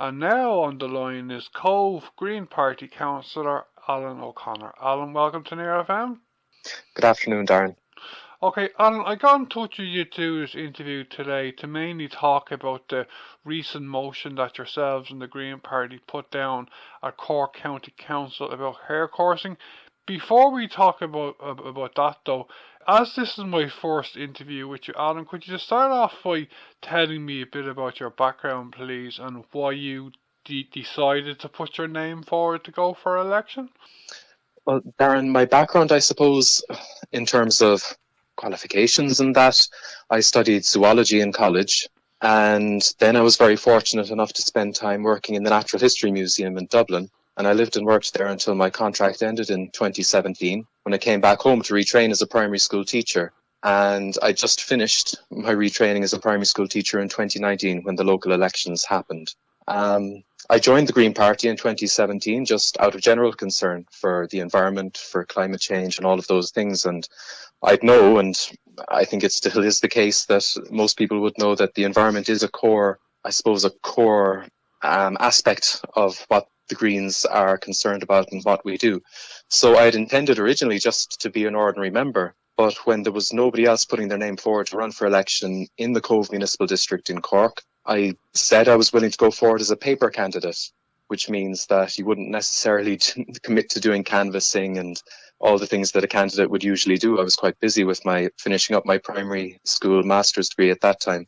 And now on the line is Cobh Green Party Councillor Alan O'Connor. Alan, welcome to Near FM. Good afternoon, Darren. Okay, Alan, I got in touch with you to do this interview today to mainly talk about the recent motion that yourselves and the Green Party put down at Cork County Council about hare coursing. Before we talk about that though, as this is my first interview with you, Alan, could you just start off by telling me a bit about your background, please, and why you decided to put your name forward to go for election? Well, Darren, my background, I suppose, in terms of qualifications and that, I studied zoology in college, and then I was very fortunate enough to spend time working in the Natural History Museum in Dublin, and I lived and worked there until my contract ended in 2017, when I came back home to retrain as a primary school teacher. And I just finished my retraining as a primary school teacher in 2019 when the local elections happened. I joined the Green Party in 2017 just out of general concern for the environment, for climate change and all of those things. And I'd know, and I think it still is the case, that most people would know that the environment is a core aspect of what the Greens are concerned about and what we do. So I had intended originally just to be an ordinary member. But when there was nobody else putting their name forward to run for election in the Cobh Municipal District in Cork, I said I was willing to go forward as a paper candidate, which means that you wouldn't necessarily commit to doing canvassing and all the things that a candidate would usually do. I was quite busy with finishing up my primary school master's degree at that time.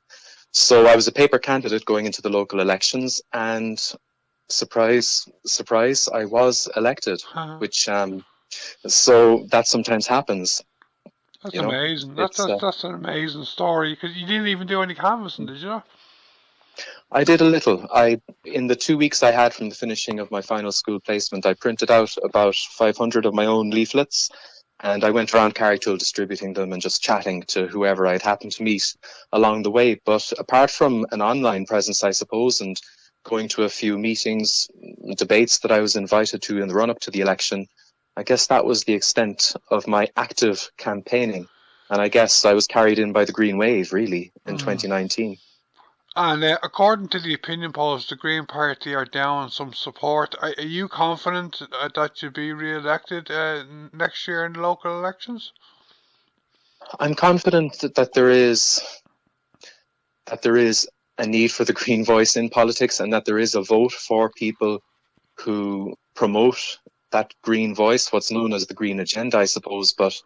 So I was a paper candidate going into the local elections, and surprise, surprise, I was elected, which, so that sometimes happens. That's amazing. That's an amazing story, because you didn't even do any canvassing, did you? I did a little. In the 2 weeks I had from the finishing of my final school placement, I printed out about 500 of my own leaflets, and I went around Carricktool distributing them and just chatting to whoever I'd happened to meet along the way. But apart from an online presence, I suppose, and going to a few meetings, debates that I was invited to in the run-up to the election, I guess that was the extent of my active campaigning. And I guess I was carried in by the Green Wave, really, in 2019. And according to the opinion polls, the Green Party are down some support. Are you confident that you'll be re-elected next year in the local elections? I'm confident that there is a need for the Green voice in politics, and that there is a vote for people who promote that Green voice, what's known as the Green agenda, I suppose, but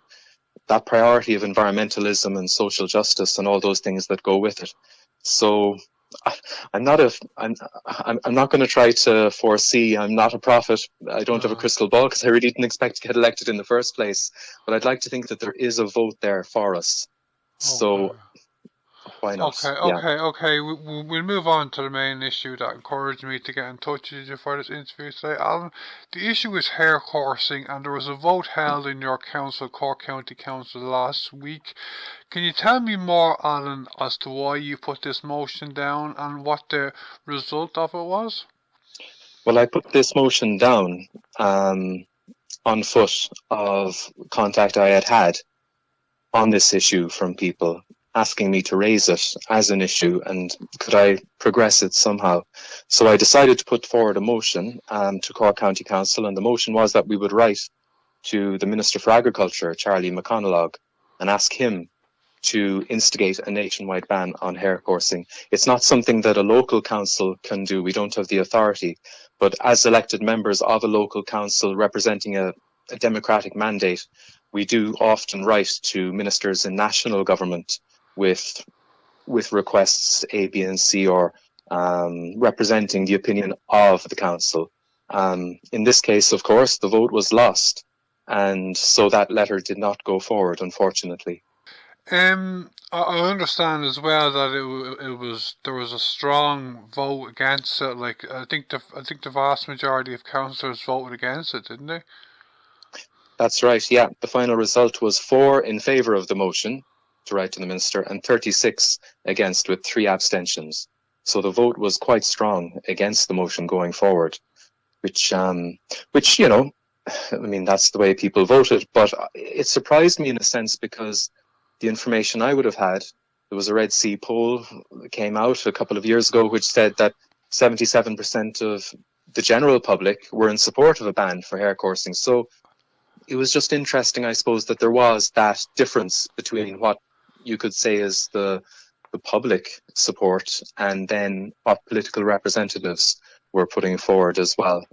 that priority of environmentalism and social justice and all those things that go with it. So I'm not going to try to foresee. I'm not a prophet. I don't have a crystal ball, because I really didn't expect to get elected in the first place. But I'd like to think that there is a vote there for us. So why not? Okay. We'll move on to the main issue that encouraged me to get in touch with you for this interview today, Alan. The issue is hare coursing, and there was a vote held in your council, Cork County Council, last week. Can you tell me more, Alan, as to why you put this motion down and what the result of it was? Well, I put this motion down on foot of contact I had on this issue from people asking me to raise it as an issue, and could I progress it somehow. So I decided to put forward a motion to Cork County Council, and the motion was that we would write to the Minister for Agriculture, Charlie McConalogue, and ask him to instigate a nationwide ban on hare coursing. It's not something that a local council can do. We don't have the authority, but as elected members of a local council representing a democratic mandate, we do often write to ministers in national government with requests A, B, and C, or representing the opinion of the council. In this case, of course, the vote was lost, and so that letter did not go forward, unfortunately. I understand as well that there was a strong vote against it. Like I think the vast majority of councillors voted against it, didn't they? That's right. Yeah, the final result was 4 in favour of the motion to write to the minister, and 36 against, with 3 abstentions. So the vote was quite strong against the motion going forward, which you know, I mean, that's the way people voted. But it surprised me in a sense, because the information I would have had, there was a Red C poll that came out a couple of years ago which said that 77% of the general public were in support of a ban for hare coursing. So it was just interesting, I suppose, that there was that difference between what you could say is the public support and then what political representatives were putting forward as well.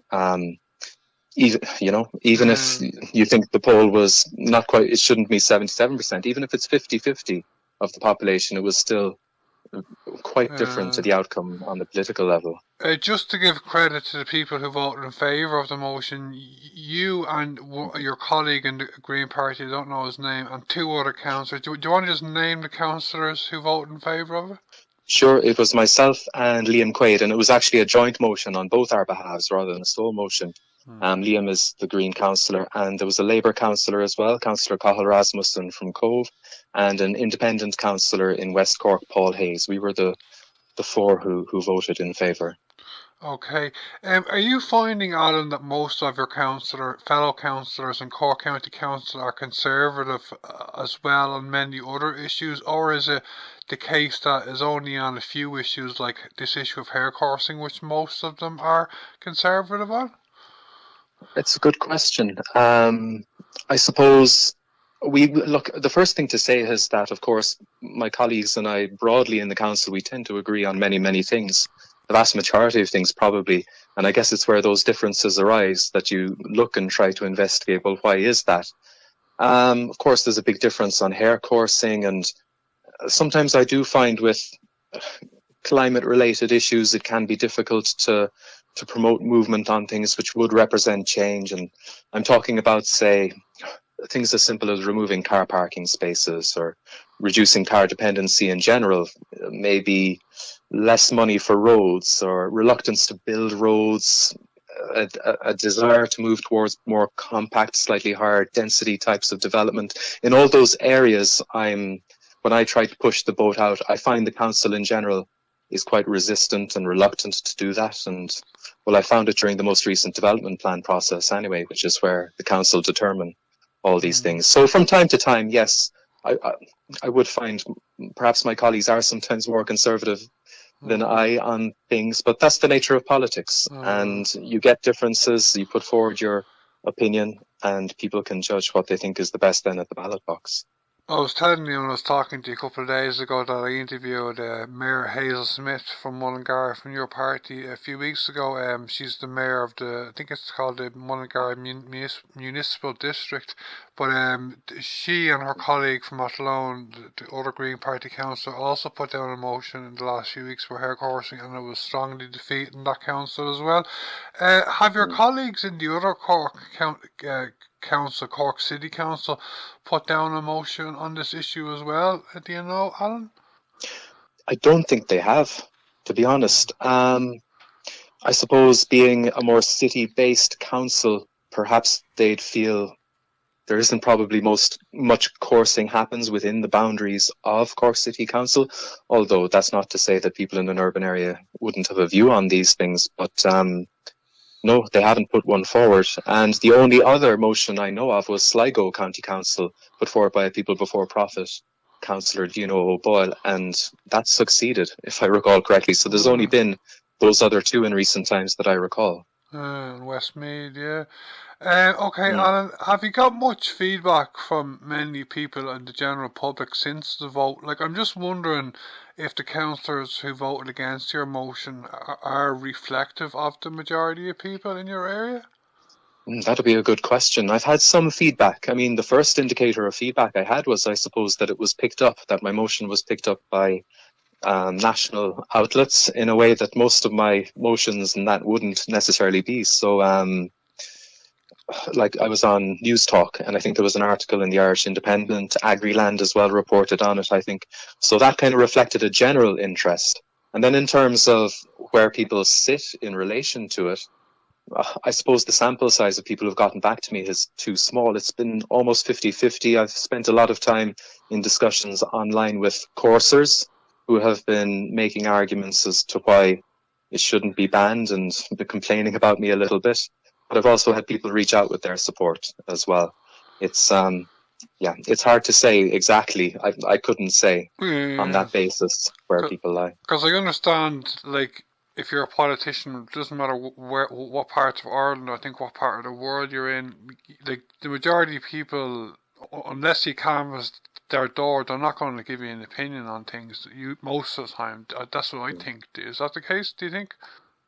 Even if you think the poll was not quite, it shouldn't be 77%, even if it's 50-50 of the population, it was still quite different to the outcome on the political level. Just to give credit to the people who voted in favour of the motion, you and your colleague in the Green Party, I don't know his name, and two other councillors. Do you want to just name the councillors who voted in favour of it? Sure, it was myself and Liam Quaide, and it was actually a joint motion on both our behalves rather than a sole motion. Liam is the Green councillor, and there was a Labour councillor as well, Councillor Cahal Rasmussen from Cobh, and an independent councillor in West Cork, Paul Hayes. We were the four who voted in favour. Okay. Are you finding, Alan, that most of your fellow councillors in Cork County Council are Conservative as well on many other issues, or is it the case that is only on a few issues like this issue of hare coursing, which most of them are Conservative on? It's a good question. I suppose the first thing to say is that, of course, my colleagues and I broadly in the council, we tend to agree on many, many things. The vast majority of things probably, and I guess it's where those differences arise that you look and try to investigate, well, why is that? Of course, there's a big difference on hare coursing, and sometimes I do find with climate-related issues, it can be difficult to promote movement on things which would represent change. And I'm talking about, say, things as simple as removing car parking spaces or reducing car dependency in general, maybe less money for roads or reluctance to build roads, a desire to move towards more compact, slightly higher density types of development. In all those areas, when I try to push the boat out, I find the council in general is quite resistant and reluctant to do that. And well, I found it during the most recent development plan process anyway, which is where the council determine all these things. So from time to time, yes, I would find perhaps my colleagues are sometimes more conservative than I on things, but that's the nature of politics. And you get differences, you put forward your opinion, and people can judge what they think is the best then at the ballot box. I was telling you when I was talking to you a couple of days ago that I interviewed Mayor Hazel Smith from Mullingar from your party a few weeks ago. She's the mayor of I think it's called the Mullingar Municipal District. But she and her colleague from Athlone, the other Green Party councillor, also put down a motion in the last few weeks for hare coursing, and it was strongly defeated in that council as well. Have your colleagues in the other Cork Council, Cork City Council, put down a motion on this issue as well? Do you know, Alan? I don't think they have, to be honest. I suppose being a more city-based council, perhaps they'd feel there isn't probably much coursing happens within the boundaries of Cork City Council, although that's not to say that people in an urban area wouldn't have a view on these things. But no, they haven't put one forward. And the only other motion I know of was Sligo County Council, put forward by a People Before Profit councillor, Gino O'Boyle, and that succeeded, if I recall correctly. So there's only been those other two in recent times that I recall. Westmead, yeah. Okay, Alan, have you got much feedback from many people and the general public since the vote? Like, I'm just wondering if the councillors who voted against your motion are reflective of the majority of people in your area? That'll be a good question. I've had some feedback. I mean, the first indicator of feedback I had was, I suppose, that it was picked up, that my motion was picked up by national outlets in a way that most of my motions and that wouldn't necessarily be. So, like, I was on News Talk, and I think there was an article in the Irish Independent, Agriland as well reported on it, I think. So that kind of reflected a general interest. And then in terms of where people sit in relation to it, I suppose the sample size of people who've gotten back to me is too small. It's been almost 50-50. I've spent a lot of time in discussions online with coursers who have been making arguments as to why it shouldn't be banned and been complaining about me a little bit. But I've also had people reach out with their support as well. It's it's hard to say exactly. I couldn't say on that basis where people lie. Because I understand, like, if you're a politician, it doesn't matter what part of Ireland, or I think what part of the world you're in, the majority of people, unless you canvass their door, they're not going to give you an opinion on things. Most of the time, that's what I think. Is that the case? Do you think?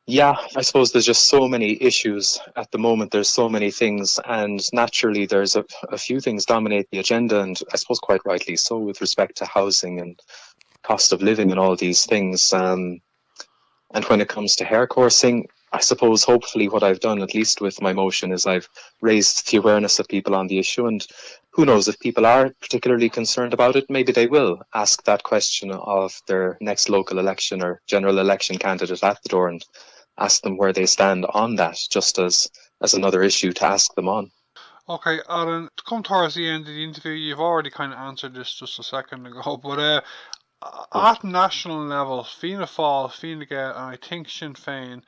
Yeah, I suppose there's just so many issues at the moment. There's so many things, and naturally, there's a few things dominate the agenda, and I suppose quite rightly so, with respect to housing and cost of living and all these things. And when it comes to hare coursing, I suppose hopefully what I've done, at least with my motion, is I've raised the awareness of people on the issue. And who knows, if people are particularly concerned about it, maybe they will ask that question of their next local election or general election candidate at the door and ask them where they stand on that, just as another issue to ask them on. Okay, Alan, to come towards the end of the interview, you've already kind of answered this just a second ago, but at national level, Fianna Fáil, Fine Gael, and I think Sinn Féin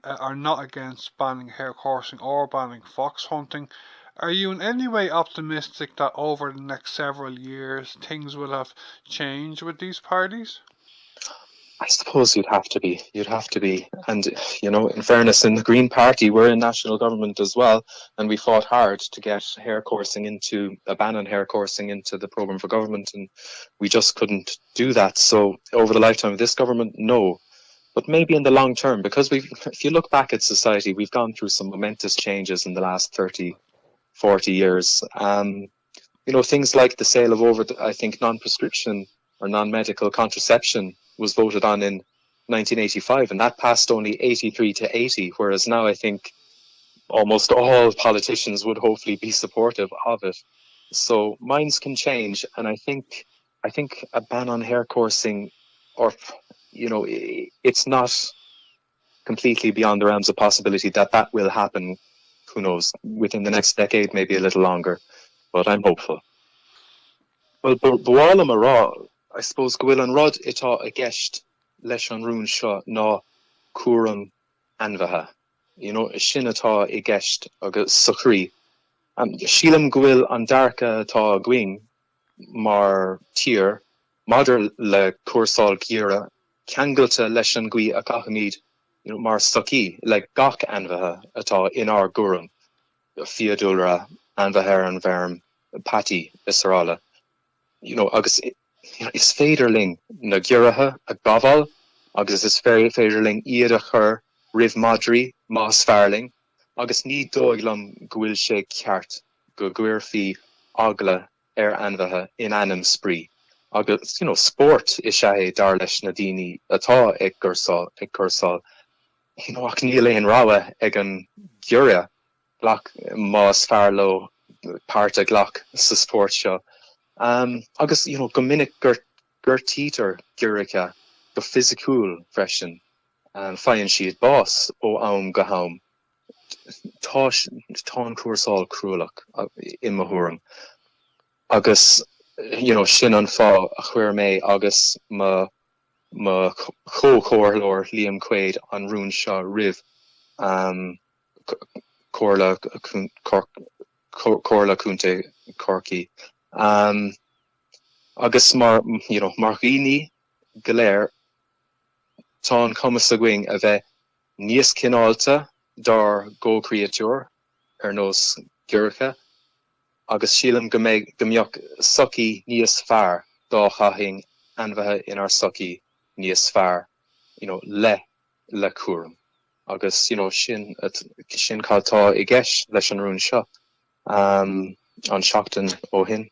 are not against banning hare coursing or banning fox hunting. Are you in any way optimistic that over the next several years things will have changed with these parties? I suppose you'd have to be. And, you know, in fairness, in the Green Party, we're in national government as well, and we fought hard to get a ban on hare coursing into the programme for government, and we just couldn't do that. So over the lifetime of this government, no. But maybe in the long term, because if you look back at society, we've gone through some momentous changes in the last 30, 40 years. You know, things like the sale of I think non-prescription or non-medical contraception was voted on in 1985, and that passed only 83 to 80, whereas now I think almost all politicians would hopefully be supportive of it. So minds can change, and I think a ban on hare coursing, or, you know, it's not completely beyond the realms of possibility that will happen. Who knows, within the next decade, maybe a little longer, but I'm hopeful. Well, Bawala Mara, I suppose Gwil an Rod ita a gesht leis an rún seo ná cuaran anmhaithe. You know, sin atá I gesht agus socrí. Sílam Gwil an darcha atá gwing mar tír, madidir le cuasáil gira, ceangailte leis an gui a cachamíd, you know, mar socí, le gach anmhaithe atá in our guram, fiadúlra, anmhaithir an bherm, patty, Israela. You know, agus is féidirling na girathe a gaval, agus is féidirling iad a chur rih madri más fearling, agus ní dóiglam gwil sé ceart go gcuirfí agla anmhaithe in anam spree. Agus, you know, sport is sé dar leis na daoine atá ag gursáil. You know, ach níl éon ráha ag an giura glach más fearló páirte glach sa sport seo. Agus, you know, go minic gur títar gurica go physicúil freisin fainn siad bás ó am go ham tá cuasáil cruúlach in mahuam. Agus, you know, sin an fá a chuir mé agus ma chóchóirlóir Liam Quaide an rún seo rih Córla cúnta Corky. Agus you know, mar ghini Cllr tá an cumas a going a bheith níos cinálta dar go creature nos gurcha, agus sílam go mbeadh sucky níos fearr dá chahing anmhaithe in our sucky níos fearr, you know, le cuaram. Agus, you know, sin caltá I gceist leis an rún seo an seachtain ó hin.